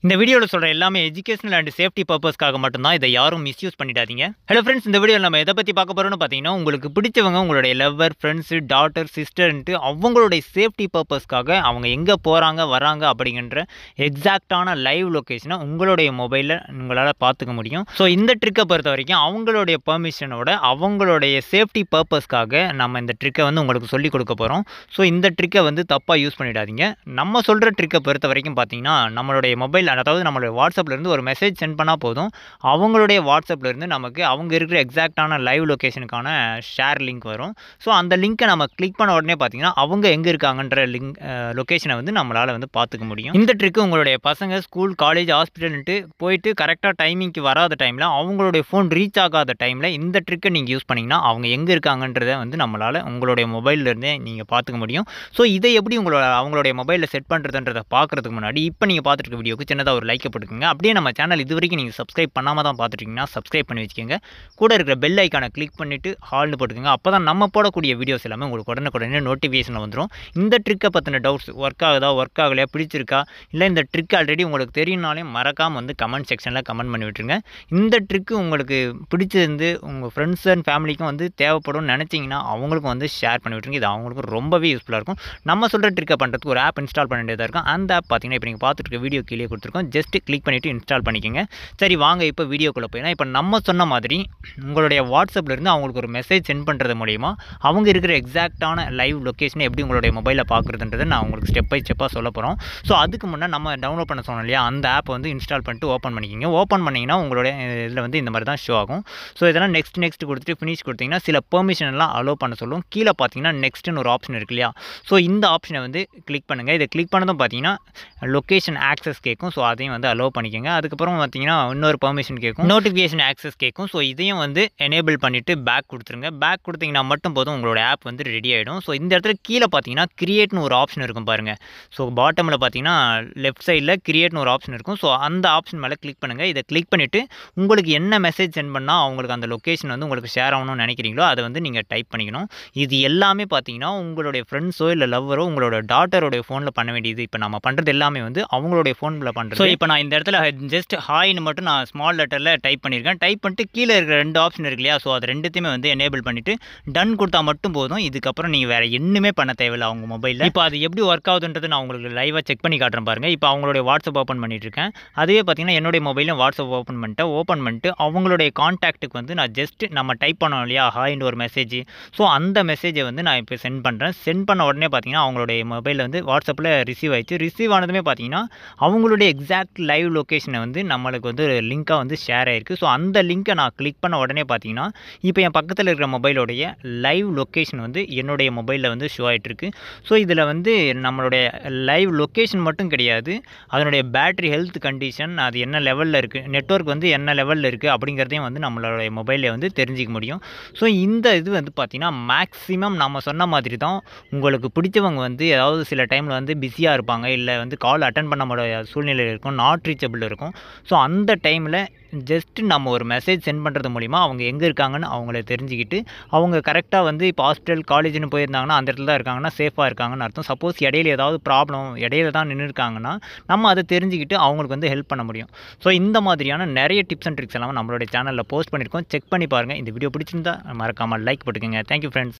இந்த வீடியோல சொல்ற எல்லாமே எஜுகேஷனல் அண்ட் சேஃப்டி பர்பஸ்க்காக மட்டும் தான். இத யாரும் மிஸ்யூஸ் பண்ணிடாதீங்க. ஹலோ ஃபிரெண்ட்ஸ், இந்த வீடியோல நம்ம எத பத்தி பார்க்க போறோம்னு பார்த்தீங்கன்னா, உங்களுக்கு பிடிச்சவங்க உங்களுடைய லவ்வர், ஃபிரெண்ட்ஸ், டாட்டர், சிஸ்டர்ன்ட்டு அவங்களுடைய சேஃப்டி பர்பஸ்க்காக அவங்க எங்க போறாங்க, வராங்க அப்படிங்கன்ற எக்ஸாக்ட்டான லைவ் லொகேஷன உங்களுடைய மொபைல்ல உங்களால பார்த்துக்க முடியும். ஸோ இந்த ட்ரிக்க பொறுத்தவரைக்கும் அவங்களுடைய பெர்மிஷனோட அவங்களுடைய சேஃப்டி பர்பஸ்க்காக நம்ம இந்த ட்ரிக்க வந்து உங்களுக்கு சொல்லிக் கொடுக்க போறோம். ஸோ இந்த ட்ரிக்க வந்து தப்பா யூஸ் பண்ணிடாதீங்க. நம்ம சொல்ற ட்ரிக்க பொறுத்தவரைக்கும் பார்த்தீங்கன்னா, நம்மளுடைய மொபைல் அதாவது நம்மளுடைய வாட்ஸ்அப்லேருந்து ஒரு மெசேஜ் சென்ட் பண்ணால் போதும். அவங்களுடைய வாட்ஸ்அப்லேருந்து நமக்கு அவங்க இருக்கிற எக்ஸாக்டான லைவ் லொகேஷனுக்கான ஷேர் லிங்க் வரும். ஸோ அந்த லிங்க்கை நம்ம கிளிக் பண்ண உடனே பார்த்தீங்கன்னா அவங்க எங்கே இருக்காங்கன்ற லொகேஷனை வந்து நம்மளால் வந்து பார்த்துக்க முடியும். இந்த ட்ரிக்கு உங்களுடைய பசங்க ஸ்கூல், காலேஜ், ஹாஸ்பிட்டல்ன்ட்டு போயிட்டு கரெக்டாக டைமிங்க்கு வராத டைமில் அவங்களுடைய ஃபோன் ரீச் ஆகாத டைமில் இந்த ட்ரிக்கை நீங்கள் யூஸ் பண்ணிங்கன்னா அவங்க எங்கே இருக்காங்கன்றதை வந்து நம்மளால் உங்களுடைய மொபைல்லேருந்தே நீங்கள் பார்த்துக்க முடியும். ஸோ இதை எப்படி அவங்களுடைய மொபைலில் செட் பண்ணுறதுன்றதை பார்க்குறதுக்கு முன்னாடி இப்போ நீங்கள் பார்த்துட்டு இருக்க வீடியோக்கு சின்னதாக ஒரு லைக்கை போட்டுக்கோங்க. அப்படியே நம்ம சேனல் இது வரைக்கும் நீங்கள் சப்ஸ்கிரைப் பண்ணாமல் தான் பார்த்துட்டீங்கன்னா சப்ஸ்கிரைப் பண்ணி வச்சுக்கோங்க. கூட இருக்கிற பெல் ஐக்கானை கிளிக் பண்ணிவிட்டு ஹால்னு போட்டுக்கோங்க. அப்போ தான் நம்ம போடக்கூடிய வீடியோஸ் எல்லாமே உங்களுக்கு உடனே நோட்டிஃபிகேஷனில் வந்துடும். இந்த ட்ரிக்கை பற்றின டவுட்ஸ் ஒர்க் ஆகுதா, ஒர்க் ஆகலையா, பிடிச்சிருக்கா, இல்லை இந்த ட்ரிக் ஆல்ரெடி உங்களுக்கு தெரியும்னாலே மறக்காமல் வந்து கமெண்ட் செக்ஷனில் கமெண்ட் பண்ணி விட்டுருங்க. இந்த ட்ரிக்கு உங்களுக்கு பிடிச்சிருந்து உங்கள் ஃப்ரெண்ட்ஸ் அண்ட் ஃபேமிலிக்கும் வந்து தேவைப்படும்னு நினச்சிங்கன்னா அவங்களுக்கும் வந்து ஷேர் பண்ணி விட்டுருங்க. இது அவங்களுக்கு ரொம்பவே யூஸ்ஃபுல்லாக இருக்கும். நம்ம சொல்கிற ட்ரிக்கை பண்ணுறதுக்கு ஒரு ஆப் இன்ஸ்டால் பண்ண வேண்டியதாக இருக்கும். அந்த ஆப் பார்த்தீங்கன்னா இப்போ நீங்கள் பார்த்துட்டு இருக்க வீடியோ கீழே கொடுத்துருக்கோம். ஜஸ்ட் கிளிக் பண்ணிவிட்டு இன்ஸ்டால் பண்ணிக்கோங்க. சரி, வாங்க இப்போ வீடியோக்குள்ளே போயிடலாம். இப்போ நம்ம சொன்ன மாதிரி உங்களுடைய வாட்ஸ்அப்லேருந்து அவங்களுக்கு ஒரு மெசேஜ் சென்ட் பண்ணுறது மூலிமா அவங்க இருக்கிற எக்ஸாக்டான லைவ் லொக்கேஷனை எப்படி உங்களுடைய மொபைலில் பார்க்குறதுன்றதை நான் உங்களுக்கு ஸ்டெப் பை ஸ்டெப்பாக சொல்ல போகிறோம். ஸோ அதுக்கு முன்னே நம்ம டவுன்லோட் பண்ண சொன்னோம் இல்லையா, அந்த ஆப்பை வந்து இன்ஸ்டால் பண்ணிட்டு ஓப்பன் பண்ணிக்கிங்க. ஓப்பன் பண்ணிங்கன்னா உங்களுடைய இதில் வந்து இந்த மாதிரி தான் ஷோ ஆகும். ஸோ இதெல்லாம் நெக்ஸ்ட் கொடுத்துட்டு ஃபினிஷ் கொடுத்தீங்கன்னா சில பெர்மிஷன்லாம் அலோவ் பண்ண சொல்லும். கீழே பார்த்தீங்கன்னா நெக்ஸ்ட்னு ஒரு ஆப்ஷன் இருக்கு இல்லையா, ஸோ இந்த ஆப்ஷனை வந்து கிளிக் பண்ணுங்கள். இதை கிளிக் பண்ணதும் பார்த்தீங்கன்னா லொக்கேஷன் ஆக்சஸ் கேட்கும். ஸோ அதையும் வந்து அலோவ் பண்ணிக்கோங்க. அதுக்கப்புறம் பார்த்தீங்கன்னா இன்னொரு பெர்மிஷன் கேட்கும், நோட்டிஃபிகேஷன் ஆக்சஸ் கேட்கும். ஸோ இதையும் வந்து எனேபிள் பண்ணிவிட்டு பேக் கொடுத்துருங்க. பேக் கொடுத்தீங்கன்னா மட்டும் போதும், உங்களோட ஆப் வந்து ரெடி ஆகிடும். ஸோ இந்த இடத்துல கீழே பார்த்தீங்கன்னா கிரியேட்னு ஒரு ஆப்ஷன் இருக்கும் பாருங்கள். ஸோ பாட்டமில் பார்த்தீங்கன்னா லெஃப்ட் சைடில் கிரியேட்னு ஒரு ஆப்ஷன் இருக்கும். ஸோ அந்த ஆப்ஷன் மேலே கிளிக் பண்ணுங்கள். இதை கிளிக் பண்ணிவிட்டு உங்களுக்கு என்ன மெசேஜ் சென்ட் பண்ணால் அவங்களுக்கு அந்த லொக்கேஷன் வந்து உங்களுக்கு ஷேர் ஆகணும்னு நினைக்கிறீங்களோ அதை வந்து நீங்கள் டைப் பண்ணிக்கணும். இது எல்லாமே பார்த்தீங்கன்னா உங்களுடைய ஃப்ரெண்ட்ஸோ இல்லை லவ்வரோ உங்களோட டாட்டருடைய ஃபோனில் பண்ண வேண்டியது. இப்போ நம்ம பண்ணுறது எல்லாமே வந்து அவங்களுடைய ஃபோனில் பண்ணுறது. ஸோ இப்போ நான் இந்த இடத்துல ஜஸ்ட் ஹாய்னு மட்டும் நான் ஸ்மால் லெட்டரில் டைப் பண்ணியிருக்கேன். டைப் பண்ணிட்டு கீழே இருக்கிற 2 ஆப்ஷன் இருக்கு இல்லையா, ஸோ அது ரெண்டுத்தையுமே வந்து எனேபிள் பண்ணிவிட்டு டன் கொடுத்தா மட்டும் போதும். இதுக்கப்புறம் நீங்கள் வேறு இன்னுமே பண்ண தேவையில்லை அவங்க மொபைலில். இப்போ அது எப்படி ஒர்க் ஆகுதுன்றது நான் உங்களுக்கு லைவாக செக் பண்ணி காட்டுறேன் பாருங்கள். இப்போ அவங்களுடைய வாட்ஸ்அப் ஓப்பன் பண்ணிட்டுருக்கேன். அதுவே பார்த்தீங்கன்னா என்னுடைய மொபைலும் வாட்ஸ்அப் ஓப்பன் பண்ணிட்டு அவங்களுடைய கான்டாக்ட்டுக்கு வந்து நான் ஜஸ்ட் நம்ம டைப் பண்ணோம் இல்லையா ஹாய்னு ஒரு மெசேஜ், ஸோ அந்த மெசேஜை வந்து நான் இப்போ சென்ட் பண்ணுறேன். சென்ட் பண்ண உடனே பார்த்தீங்கன்னா அவங்களுடைய மொபைலில் வந்து வாட்ஸ்அப்பில் ரிசீவ் ஆயிடுச்சு. ரிசீவ் ஆனதுமே பார்த்தீங்கன்னா அவங்களுடைய எக்ஸாக்ட் லைவ் லொக்கேஷனை வந்து நம்மளுக்கு வந்து ஒரு லிங்காக வந்து ஷேர் ஆகிருக்கு. ஸோ அந்த லிங்க்கை நான் கிளிக் பண்ண உடனே பார்த்தீங்கன்னா இப்போ என் பக்கத்தில் இருக்கிற மொபைலோடைய லைவ் லொக்கேஷன் வந்து என்னுடைய மொபைலில் வந்து ஷோ ஆகிட்டுருக்கு. ஸோ இதில் வந்து நம்மளுடைய லைவ் லொக்கேஷன் மட்டும் கிடையாது, அதனுடைய பேட்டரி ஹெல்த் கண்டிஷன், அது என்ன லெவலில் இருக்குது, நெட்வொர்க் வந்து என்ன லெவலில் இருக்குது அப்படிங்கிறதையும் வந்து நம்மளுடைய மொபைலில் வந்து தெரிஞ்சிக்க முடியும். ஸோ இந்த இது வந்து பார்த்திங்கன்னா மேக்ஸிமம் நம்ம சொன்ன மாதிரி தான் உங்களுக்கு பிடிச்சவங்க வந்து ஏதாவது சில டைமில் வந்து பிஸியாக இருப்பாங்க, இல்லை வந்து கால் அட்டன் பண்ண முடியாத சூழ்நிலையில் இருக்கும், நாட் ரீச்சபிள் இருக்கும். ஸோ அந்த டைமில் ஜஸ்ட்டு நம்ம ஒரு மெசேஜ் சென்ட் பண்ணுறது மூலிமா அவங்க எங்கே இருக்காங்கன்னு அவங்கள தெரிஞ்சுக்கிட்டு அவங்க கரெக்டாக வந்து இப்போ ஹாஸ்பிட்டல், காலேஜ்னு போயிருந்தாங்கன்னா அந்த இடத்துல தான் இருக்காங்கன்னா சேஃபாக இருக்காங்கன்னு அர்த்தம். சப்போஸ் இடையில ஏதாவது ப்ராப்ளம் இடையில தான் நின்று இருக்காங்கன்னா நம்ம அதை தெரிஞ்சுக்கிட்டு அவங்களுக்கு வந்து ஹெல்ப் பண்ண முடியும். ஸோ இந்த மாதிரியான நிறைய டிப்ஸ் அண்ட் ட்ரிக்ஸ் எல்லாம் நம்மளுடைய சேனலில் போஸ்ட் பண்ணியிருக்கோம். செக் பண்ணி பாருங்கள். இந்த வீடியோ பிடிச்சிருந்தா மறக்காமல் லைக் போட்டுக்கோங்க. Thank you friends.